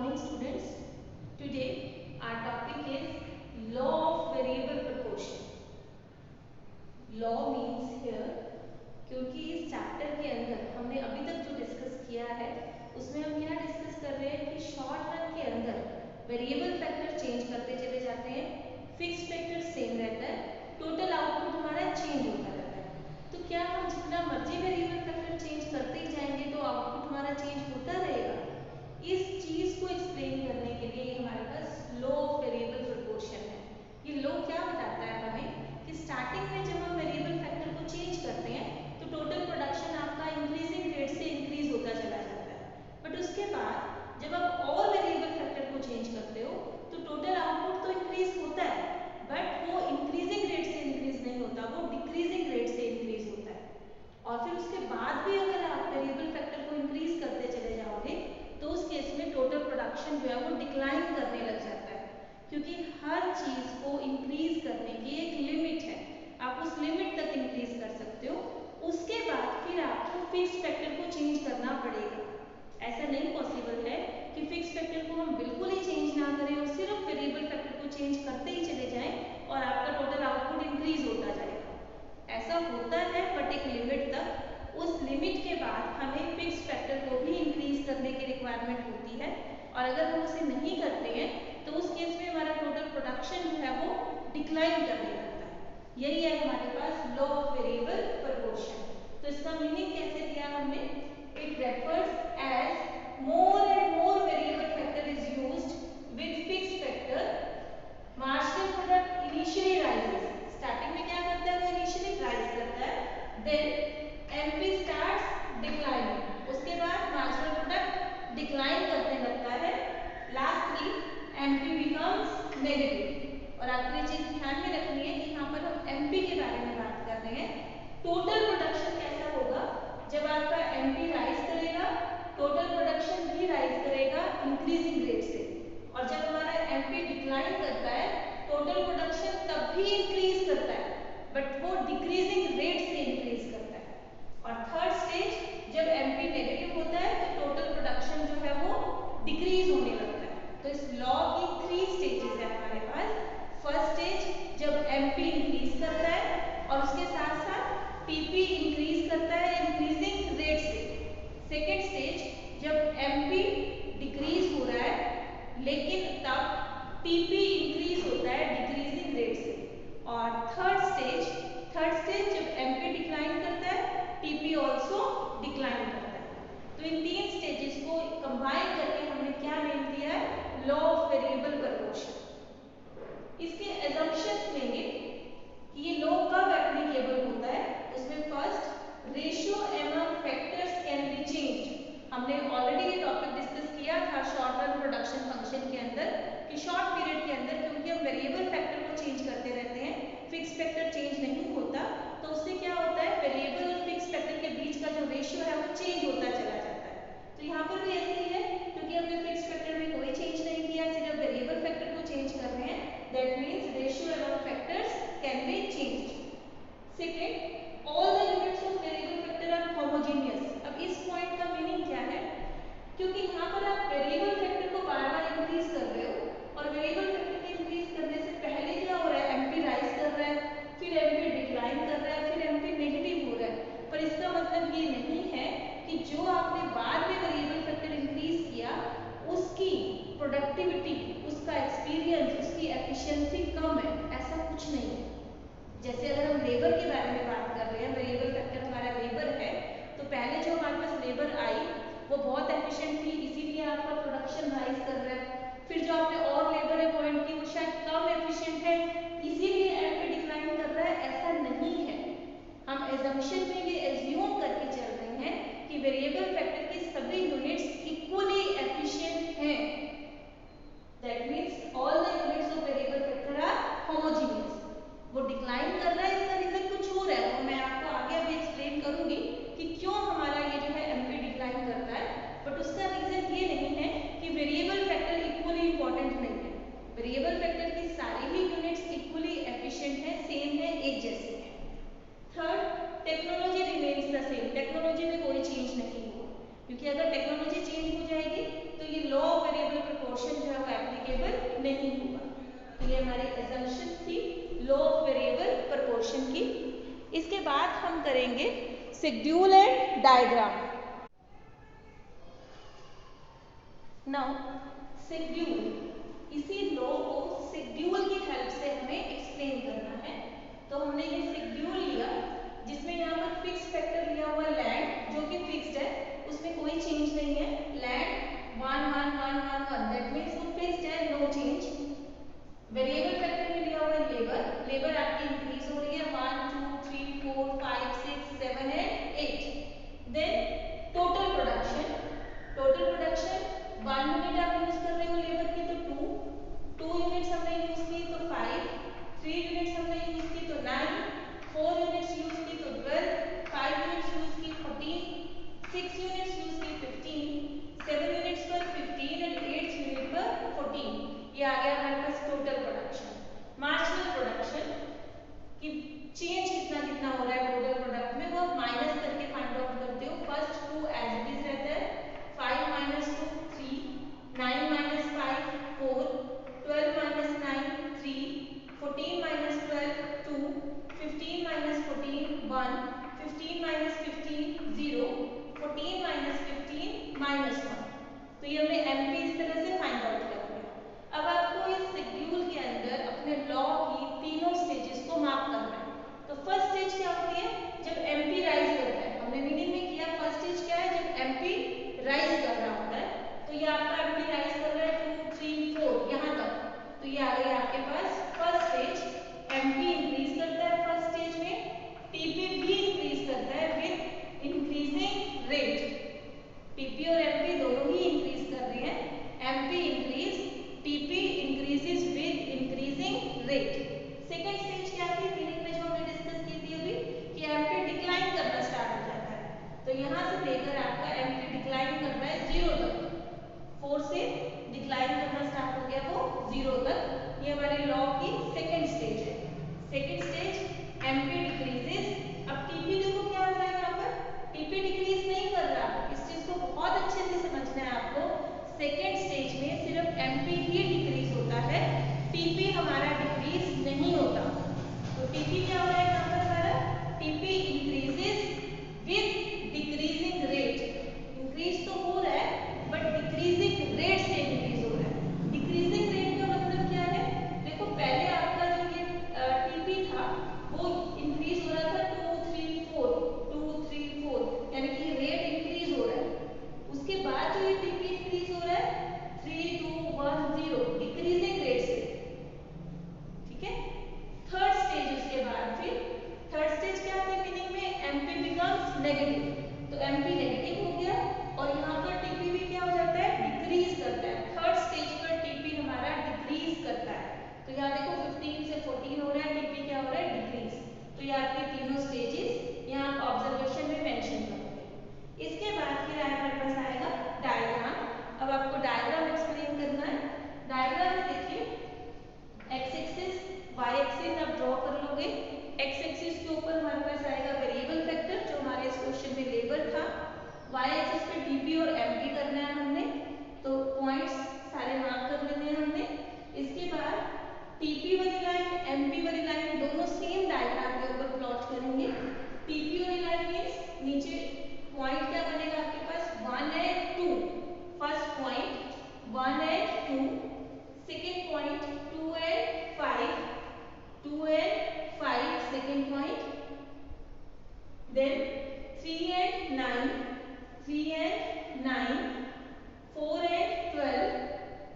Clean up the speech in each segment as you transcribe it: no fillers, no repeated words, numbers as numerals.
morning students. Today our topic is law of variable proportion. Law means here क्योंकि इस chapter के अंदर हमने अभी तक जो डिस्कस किया है उसमें हम क्या डिस्कस कर रहे हैं कि शॉर्ट रन के अंदर वेरिएबल फैक्टर चेंज करते चले जाते हैं, फिक्स फैक्टर सेम रहता है, टोटल आउटपुट हमारा चेंज होता रहता है। तो क्या हम जितना मर्जी वेरिएबल फैक्टर चेंज करते ही जाएंगे तो आउटपुट हमारा चेंज होता रहेगा? इस चीज को एक्सप्लेन करने के लिए हमारे पास लॉ ऑफ वेरिएबल प्रोपोर्शन है। ये लॉ क्या बताता है हमें कि स्टार्टिंग में जब हम वेरिएबल फैक्टर को चेंज करते हैं तो टोटल प्रोडक्शन आपका इंक्रीजिंग रेट से इंक्रीज होता चला जाता है, बट उसके बाद जब आप और वेरिएबल फैक्टर को चेंज करते हो तो टोटल आउटपुट तो इंक्रीज होता है, बट वो इंक्रीजिंग रेट से इंक्रीज नहीं होता, वो डिक्रीजिंग रेट से इंक्रीज होता है। और फिर उसके बाद भी अगर आप वेरिएबल फैक्टर को इंक्रीज करते चले जाओगे तो उस केस में टोटल प्रोडक्शन जो है वो डिक्लाइन करने लग जाता है, क्योंकि हर चीज को इंक्रीज करने की एक लिमिट है। आप उस लिमिट तक इंक्रीज कर सकते हो, उसके बाद फिर आपको फिक्स फैक्टर को चेंज करना पड़ेगा। ऐसा नहीं पॉसिबल है कि फिक्स फैक्टर को हम बिल्कुल ही चेंज ना करें और सिर्फ वेरिएबल फैक्टर को चेंज करते ही चले जाएं और आपका टोटल आउटपुट इंक्रीज होता जाएगा। ऐसा होता है बट एक लिमिट तक, उस लिमिट के बाद हमें फिक्स फैक्टर को भी इंक्रीज करने की रिक्वायरमेंट होती है, और अगर हम उसे नहीं करते हैं तो उस केस में हमारा टोटल प्रोडक्शन जो है वो डिक्लाइन करने लगता है। यही है हमारे पास लॉ ऑफ वेरिएबल प्रोपोर्शन। तो इसका मीनिंग कैसे दिया हमने? It refers as more and more variable factor is used with fix factor, marginal product initially rises. Starting में क्या करता है? वो इनिशियली राइज करता है, देन एमपी स्टार्ट्स डिक्लाइनिंग, उसके बाद मार्जिनल प्रोडक्ट डिक्लाइन करने लगता है, लास्टली एमपी बिकम्स नेगेटिव। और आपको ये चीज ध्यान में रखनी है कि यहाँ पर हम एमपी के बारे में बात कर रहे हैं। टोटल प्रोडक्शन कैसा होगा? जब आपका एमपी राइज करेगा टोटल प्रोडक्शन भी राइज करेगा इंक्रीजिंग रेट से, और जब हमारा एमपी डिक्लाइन करता है टोटल प्रोडक्शन तब भी इंक्रीज करता है, बट वो डिक्रीजिंग रेट से इंक्रीज करता है। और थर्ड स्टेज जब एमपी नेगेटिव होता है तो टोटल प्रोडक्शन जो है वो डिक्रीज होने लगता है। तो इस लॉ की 3 स्टेजेस है हमारे पास। फर्स्ट स्टेज जब एमपी इंक्रीज करता है और उसके साथ साथ टीपी इंक्रीज करता है इंक्रीजिंग रेट से। सेकेंड स्टेज जब एमपी डिक्रीज हो रहा है लेकिन तब टीपी इंक्रीज होता है डिक्रीजिंग रेट से। और थर्ड स्टेज जब एमपी डिक्लाइन करता है टीपी ऑल्सो डिक्लाइन करता है। तो इन 3 स्टेजेस को कंबाइन करके हमने क्या नेम दिया है? Law of variable proportion. इसके assumptions लेंगे कि ये लॉ कब एप्लीकेबल होता है। उसमें first, ratio among factors can be changed. हमने ऑलरेडी ये टॉपिक डिस्कस किया था शॉर्ट रन प्रोडक्शन फंक्शन के अंदर कि शॉर्ट पीरियड के अंदर क्योंकि हम वेरिएबल फैक्टर को चेंज करते रहते हैं, फिक्स फैक्टर चेंज नहीं होता, तो उससे क्या होता है वेरिएबल और फिक्स फैक्टर के बीच का जो रेशियो है वो चेंज होता चला जाता है। तो यहाँ पर भी ऐसे ही है, क्योंकि हमने फिक्स फैक्टर में कोई चेंज नहीं किया, सिर्फ वेरिएबल फैक्टर को चेंज कर रहे हैं, that means ratio among factors can be changed. Second, all the units of variable factor are homogeneous. अब इस पॉइंट का मीनिंग क्या है? क्योंकि यहाँ पर आप वेरिएबल फैक्टर को बार बार इंक्रीज कर रहे हो और वेरिएबल फैक्टर के इंक्रीज करने से पहले क्या हो रहा है? एमपी राइज कर रहा है, फिर इसके बाद हम करेंगे schedule and diagram. Now schedule, इसी लॉ को शेड्यूल की हेल्प से हमें एक्सप्लेन करना है। तो हमने ये शेड्यूल लिया जिसमें यहाँ पर फिक्स फैक्टर लिया हुआ लैंड जो कि फिक्स्ड है, उसमें कोई चेंज नहीं है। लैंड 1 1 1 1 1 दैट मींस वो फिक्स्ड है, नो चेंज। वेरिएबल फैक्टर में लिया हुआ है लेबर, लेबर आपकी इंक्रीज हो रही है 1 2 3 4 5 6 7 and 8। Then total production, total production 1 unit आप यूज कर रहे हो लेबर की तो 2 यूनिट्स हमने यूज की तो 5, 3 यूनिट्स हमने यूज की तो 9, 4 यूनिट्स यूज की तो 12, 5 यूनिट्स यूज की 14, 6 यूनिट्स यूज की 15, 7 यूनिट्स पर 15 एंड 8 यूनिट पर 14। ये आ गया हमारे पास टोटल प्रोडक्शन। मार्जिनल प्रोडक्शन कि चेंज कितना कितना हो रहा है टोटल प्रोडक्ट में, वो आप माइनस करके फाइंड आउट करते हो। फर्स्ट 2 एज इट इज रहता है, 5 minus 2 3, 9 minus 5 4, 12 minus 9 3, 14 minus 12 2, 15 minus 14 1, 15 minus 15 0, 14 minus 15 minus 1। तो ये हमने एमपी इस तरह से फाइंड आउट कर लिया। अब आपको इस शेड्यूल के अंदर अपने लॉ की तीनों स्टेजेस को मार्क करना है। तो फर्स्ट स्टेज क्या होती है, जब एमपी राइज करता है। हमने मीनिंग में किया फर्स्ट स्टेज क्या है, जब एमपी राइज कर रहा होता है। तो ये आपका एमपी राइज कर रहा है 2 3 4 यहाँ तक, तो ये आ गई आपके पास फर्स्ट स्टेज। एमपी इंक्रीज करता है फर्स्ट स्टेज में, टीपी भी इंक्रीज करता है विद इंक्रीजिंग रेट। टीपी और एमपी दोनों ही इंक्रीज कर रही है। MP increase, TP increases with increasing rate. Second stage क्या थी मीनिंग में जो हमने डिस्कस की थी अभी, कि एमपी डिक्लाइन करना स्टार्ट हो जाता है। तो यहाँ से लेकर आपका एमपी डिक्लाइन कर रहा है 0 तक, 4 से डिक्लाइन करना स्टार्ट हो गया वो 0 तक। ये हमारे लॉ की सेकंड स्टेज है। Second stage MP decreases. अब टीपी देखो क्या हो रहा है यहाँ पर, टीपी डिक्रीज नहीं कर रहा। इस चीज को बहुत अच्छे से समझना है आपको। सेकंड स्टेज में सिर्फ एमपी ही डिक्रीज होता है, टीपी हमारा डिक्रीज नहीं होता। तो टीपी क्या हो रहा है यहाँ पर हमारा, TP increases with decreasing rate. Increase तो हो रहा है बट डिक्रीजिंग रेट से इंक्रीज हो रहा है। डिक्रीजिंग रेट का मतलब क्या है, देखो पहले आपका जो ये टीपी था वो इंक्रीज हो रहा था 2 3 4 2 3 4, यानी कि रेट इंक्रीज हो रहा है। उसके बाद जो ये टीपी इंक्रीज हो रहा है 3 2 1 0 डिक्रीजिंग रेट से, ठीक है। थर्ड स्टेज उसके बाद फिर थर्ड स्टेज क्या है मीनिंग में, एमपी बिकम्स नेगेटिव। तो एमपी नेगेटिव हो गया और यहाँ पर टीपी भी क्या हो जाता है, डिक्रीज करता है। थर्ड स्टेज पर टीपी हमारा डिक्रीज करता है। तो यहाँ देखो 15 से 14 हो रहा है, टीपी क्या हो रहा है, डिक्रीज। तो ये आपके तीनों स्टेजेस यहाँ आप ऑब्जर्वेशन में मेंशन करोगे। इसके बाद फिर हमारे पास आएगा डायग्राम। अब आपको डायग्राम एक्सप्लेन करना है। डायग्राम में देखिए एक्स एक्सिस वाई एक्सिस आप ड्रॉ कर लोगे। एक्स एक्सिस के ऊपर हमारे पास आएगा वेरिएबल फैक्टर जो हमारे इस क्वेश्चन में लेबर था। वाई एक्सिस पे टीपी और एमपी करना है हमने, तो पॉइंट्स सारे मार्क कर लेने हैं हमने। इसके बाद टीपी वाली लाइन एमपी वाली लाइन दोनों सेम डायग्राम के ऊपर प्लॉट करेंगे। टीपी वाली लाइन मींस नीचे पॉइंट क्या बनेगा आपके पास 1 and 2। First point 1 and 2, second point 2 and 5, 2 and 5 second point, then 3 and 9, 3 and 9, 4 and 12,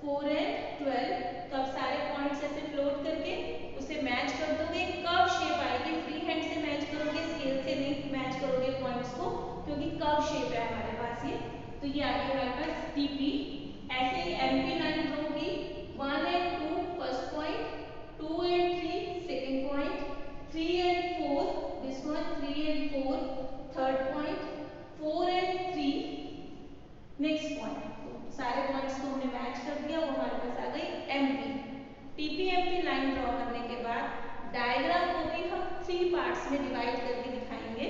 4 and 12। तो आप सारे पॉइंट्स ऐसे प्लॉट करके उसे मैच कर दोगे, कर्व शेप आएगी। फ्री हैंड से मैच करोगे, स्केल से नहीं मैच करोगे पॉइंट्स को, क्योंकि कर्व शेप है हमारे पास ये। तो ये आ गया हमारे पास टीपी। ऐसे ही एमपी लाइन ड्रॉ की 1 and 2 first point, 2 and 3 second point, 3 and 4 this one, 3 and 4 third point, 4 and 3 next point. तो सारे पॉइंट्स को हमने मैच कर दिया, वो हमारे पास आ गई MP. TP MP line draw करने के बाद डायग्राम को भी हम 3 पार्ट्स में डिवाइड करके दिखाएंगे।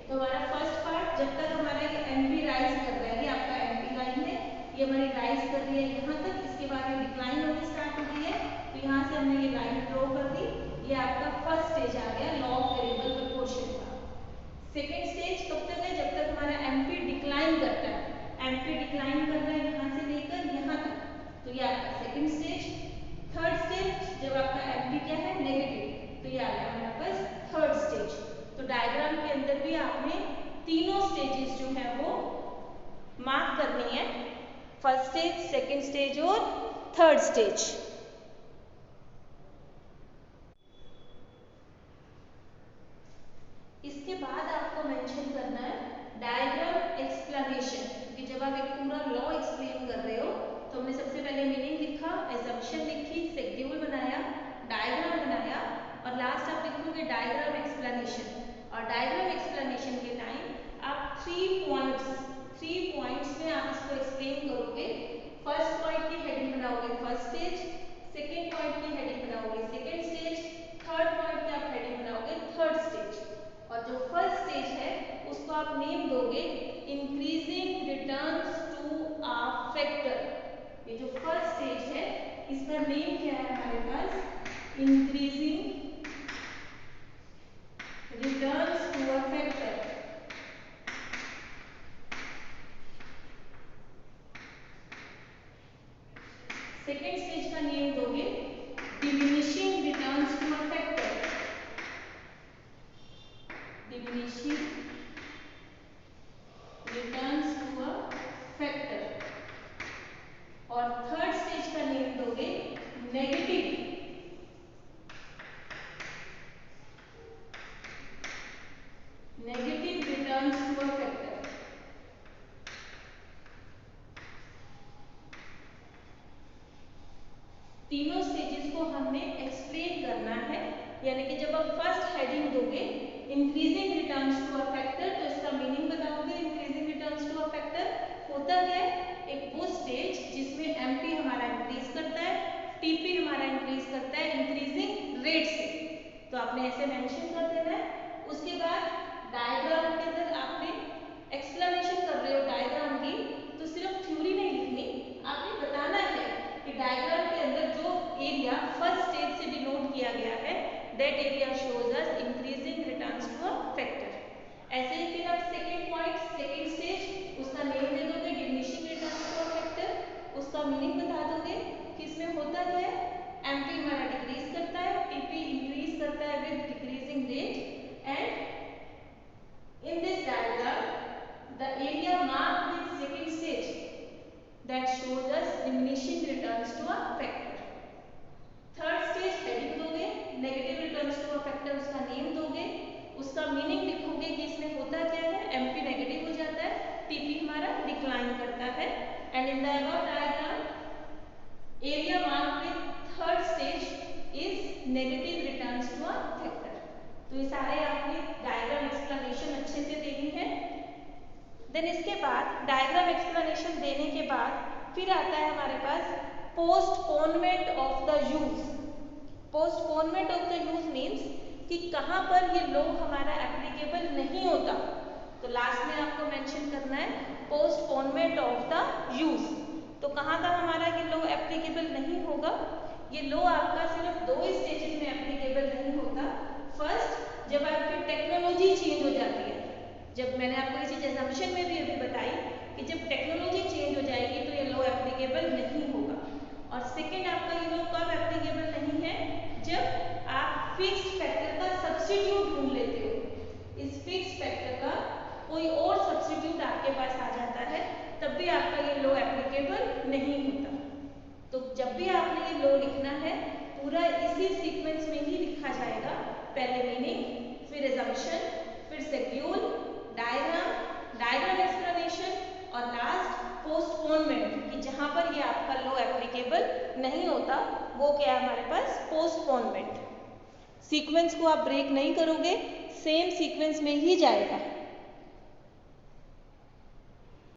तो हमारा फर्स्ट पार्ट जब तक हमारा ये एमपी राइज कर रहा है, ये आपका एमपी लाइन है, ये हमारी राइज कर रही है यहाँ तक। इसके बाद ये डिक्लाइन होनी स्टार्ट हो गई है, तो यहाँ से हमने ये लाइन ड्रॉ कर दी। ये आपका फर्स्ट स्टेज आ गया law of variable proportion. First stage, second stage और थर्ड स्टेज। इसके बाद आपको मेंशन करना है डायग्राम एक्सप्लेनेशन, क्योंकि जब आप एक पूरा लॉ एक्सप्लेन कर रहे हो तो हमने सबसे पहले मीनिंग लिखा, एजम्पशन लिखी, शेड्यूल बनाया, डायग्राम बनाया और लास्ट आप लिखोगे डायग्राम एक्सप्लेनेशन। और डायग्राम एक्सप्लेनेशन के टाइम आप 3 पॉइंट्स में आप इसको एक्सप्लेन करोगे। फर्स्ट पॉइंट की हेडिंग बनाओगे फर्स्ट स्टेज, सेकेंड पॉइंट की हेडिंग बनाओगे सेकेंड स्टेज, थर्ड पॉइंट की आप हेडिंग बनाओगे थर्ड स्टेज। और जो फर्स्ट स्टेज है उसको आप नेम दोगे increasing returns to a factor. ये जो फर्स्ट स्टेज है इसका नेम क्या है हमारे पास, increasing returns to a factor. Second stage का नेम दोगे diminishing returns to a factor, diminishing returns to a factor. और थर्ड स्टेज का नेम दोगे negative returns to a factor. तीनों स्टेजेस को हमने एक्सप्लेन करना है, यानी कि जब आप फर्स्ट हेडिंग दोगे increasing returns to a factor तो इसका मीनिंग बताओगे increasing returns to a factor होता क्या है, एक वो स्टेज जिसमें एमपी हमारा इंक्रीज करता है, टीपी हमारा इंक्रीज करता है इंक्रीजिंग रेट से, तो आपने ऐसे मेंशन कर देना है। उसके बाद डायग्राम के अंदर आपने एक्सप्लेनेशन कर रहे हो डायग्राम की, तो सिर्फ थ्योरी नहीं लिखनी, आपने बताना है कि डायग्राम के अंदर जो एरिया फर्स्ट स्टेज से डिनोट किया गया है that area shows us increasing returns to a factor. ऐसे ही फिर आप सेकेंड पॉइंट सेकेंड स्टेज उसका नेम दे दोगे diminishing returns to a factor, उसका मीनिंग बता दोगे कि इसमें होता क्या है, एमपी हमारा डिक्रीज करता है, टीपी इंक्रीज करता है with decreasing rate and in this diagram the area marked with second stage that shows us diminishing returns to a factor। Third stage heading दोगे negative returns to a factor, उसका name दोगे, उसका meaning लिखोगे कि इसमें होता क्या है, एमपी नेगेटिव हो जाता है, टीपी हमारा डिक्लाइन करता है। And in the above diagram area marked with third stage is negative returns to a factor. तो ये सारे आपने डायग्राम एक्सप्लेनेशन अच्छे से देनी है। देन इसके बाद डायग्राम एक्सप्लेनेशन देने के बाद फिर आता है हमारे पास postponement of the use. Postponement of the use means कि कहाँ पर ये लॉ हमारा एप्लीकेबल नहीं होता, तो लास्ट में आपको मेंशन करना है पोस्टपोनमेंट ऑफ द यूज। तो कहाँ तक हमारा ये लॉ एप्लीकेबल नहीं होगा, ये लॉ आपका सिर्फ 2 स्टेजेस में एप्लीकेबल नहीं होता। फर्स्ट जब आपकी टेक्नोलॉजी चेंज हो जाती है, जब मैंने आपको ये चीज एजम्पशन में भी अभी बताई कि जब टेक्नोलॉजी चेंज हो जाएगी तो ये लॉ एप्लीकेबल नहीं होगा। और सेकंड आपका ये लॉ कब एप्लीकेबल नहीं है, जब आप फिक्स्ड फैक्टर का सब्स्टिट्यूट ढूंढ लेते हो, इस फिक्स्ड फैक्टर का कोई और सब्स्टिट्यूट आपके पास आ जाता है, तब भी आपका ये लॉ एप्लीकेबल नहीं होता। तो जब भी आपने ये लॉ लिखना है पूरा इसी सीक्वेंस में ही लिखा जाएगा, पहले मीनिंग, फिर एजम्पशन, फिर शेड्यूल, डायग्राम एक्सप्लेनेशन और लास्ट पोस्टपोनमेंट, कि जहां पर ये आपका लॉ एप्लीकेबल नहीं होता वो क्या है हमारे पास पोस्टपोनमेंट। सीक्वेंस को आप ब्रेक नहीं करोगे, सेम सीक्वेंस में ही जाएगा।